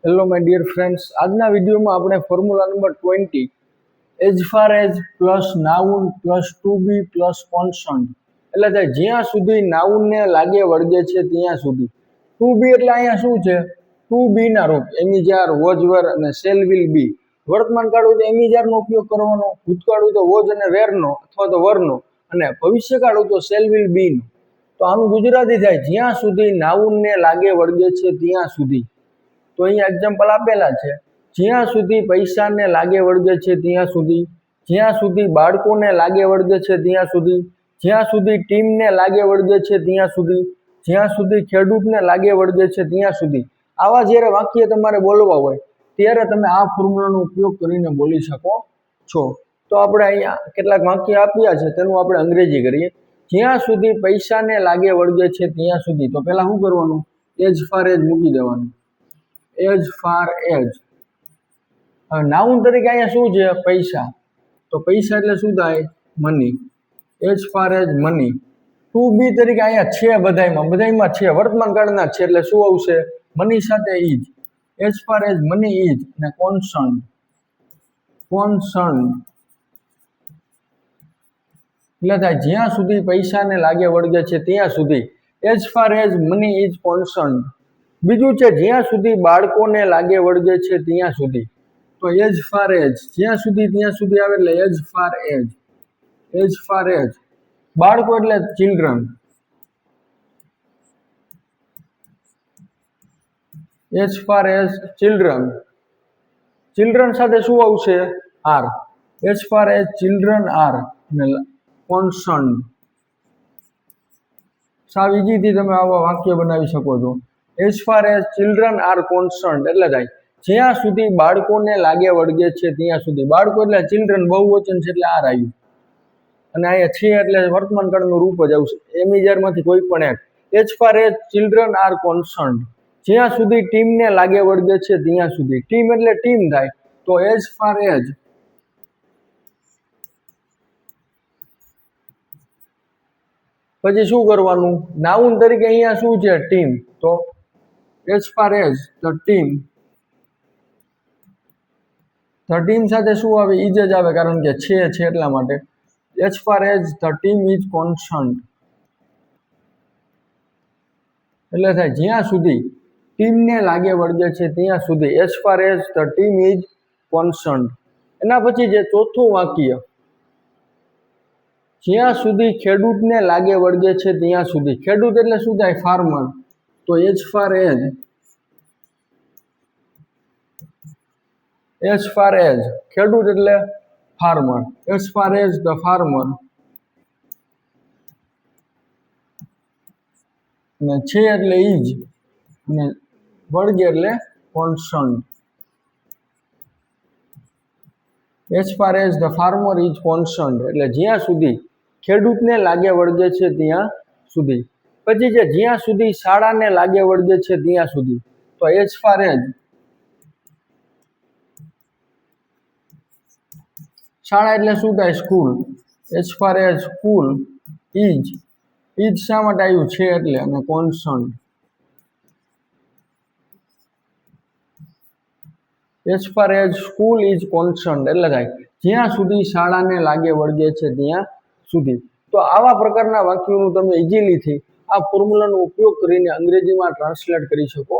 Hello my dear friends, આજના વિડીયોમાં આપણે formula number 20 as far as plus noun plus to be plus constant એટલે કે જ્યાં સુધી નાઉનને લાગે વળગે છે ત્યાં સુધી. ટુ બી એટલે અહીંયા શું છે? ટુ બીના રૂપ એમિજાર, વોજ વેર અને શેલ વિલ બી. વર્તમાન કાળ હોય તો એમિજારનો ઉપયોગ કરવાનો, ભૂતકાળ હોય તો વોજ અને વેરનો અથવા તો વરનો, અને ભવિષ્યકાળ હોય તો શેલ વિલ બીનો. તો આનું ગુજરાતી થાય જ્યાં સુધી નાઉનને લાગે વળગે છે ત્યાં સુધી. તો અહીંયા એક્ઝામ્પલ આપેલા છે. જ્યાં સુધી પૈસાને લાગે વળગે છે ત્યાં સુધી, જ્યાં સુધી બાળકોને લાગે વળગે છે ત્યાં સુધી, જ્યાં સુધી ટીમને લાગે વળગે છે ત્યાં સુધી, જ્યાં સુધી ખેડૂતને લાગે વળગે છે ત્યાં સુધી. આવા જ્યારે વાક્ય તમારે બોલવા હોય ત્યારે તમે આ ફોર્મ્યુલાનો ઉપયોગ કરીને બોલી શકો છો. તો આપણે અહીંયા કેટલાક વાક્ય આપ્યા છે તેનું આપણે અંગ્રેજી કરીએ. જ્યાં સુધી પૈસાને લાગે વળગે છે ત્યાં સુધી. તો પહેલા શું કરવાનું? એઝ ફાર એઝ મૂકી દેવાનું. As far as. નાઉન તરીકે અહીંયા શું છે? પૈસા. તો પૈસા એટલે શું થાય? Money. As far as money. To be તરીકે અહીંયા છે, બધાયમાં છે, વર્તમાન કાળના છે એટલે શું આવશે? મની સાથે is. As far as money is અને કોન્સર્ન. એટલે થાય જ્યાં સુધી પૈસાને લાગે વળગે છે ત્યાં સુધી. As far as money is concert. બીજું છે જ્યાં સુધી બાળકોને લાગે વળગે છે ત્યાં સુધી. તો એઝ ફાર એઝ જ્યાં સુધી ત્યાં સુધી આવે એટલે as far as. As far as બાળકો એટલે children. As far as children. Children સાથે શું આવશે? Are. As far as children are અને કોન્સર્ન. સાવ ઈજીથી તમે આવા વાક્ય બનાવી શકો છો. As far as children are concern એટલે થાય જ્યાં સુધી બાળકોને લાગે વળગે છે ત્યાં સુધી. બાળકો એટલે ચિલ્ડ્રન, બહુવચન છે એટલે આર આવ્યું, અને અહીંયા છે એટલે વર્તમાન કાળનું રૂપ જ આવશે. એમિજારમાંથી કોઈ પણ એક. As far as children are concert જ્યાં સુધી ટીમને લાગે વળગે છે ત્યાં સુધી. ટીમ એટલે ટીમ થાય. તો એઝ ફાર એઝ. પછી શું કરવાનું? નાઉન તરીકે અહીંયા શું છે? ટીમ. તો as far as the team. The team સાથે શું આવે? ઇઝ જ આવે, કારણ કે છે એટલા માટે. As far as the team is concert એટલે થાય જ્યાં સુધી ટીમને લાગે વળગે છે ત્યાં સુધી. As far as the team is concert. એના પછી જે ચોથું વાક્ય, જ્યાં સુધી ખેડૂતને લાગે વળગે છે ત્યાં સુધી. ખેડૂત એટલે શું થાય? ફાર્મર. તો as far as. As far as ખેડૂત એટલે farmer. As far as the farmer. અને છે એટલે ઇઝ અને વળગે એટલે concert. As far as the farmer is concert એટલે જ્યાં સુધી ખેડૂતને લાગે વળગે છે ત્યાં સુધી. પછી જે જ્યાં સુધી શાળાને લાગે વળગે છે ત્યાં સુધી. તો એઝ ફાર એઝ. શાળા એટલે શું થાય? School. As far as school is. Is શા માટે આવ્યું? છે એટલે, અને concert. As far as school is concert એટલે થાય જ્યાં સુધી શાળાને લાગે વળગે છે ત્યાં સુધી. તો આવા પ્રકારના વાક્યોનું તમે ઇઝીલીથી આ ફોર્મ્યુલાનો ઉપયોગ કરીને અંગ્રેજીમાં ટ્રાન્સલેટ કરી શકો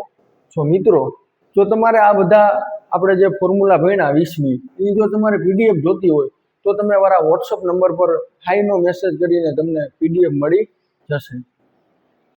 છો. મિત્રો, જો તમારે આ બધા આપણે જે ફોર્મ્યુલા ભણ્યા 20મી એ જો તમારે પીડીએફ જોતી હોય તો તમે અમારા વોટ્સઅપ નંબર પર હાઈનો મેસેજ કરીને તમને પીડીએફ મળી જશે.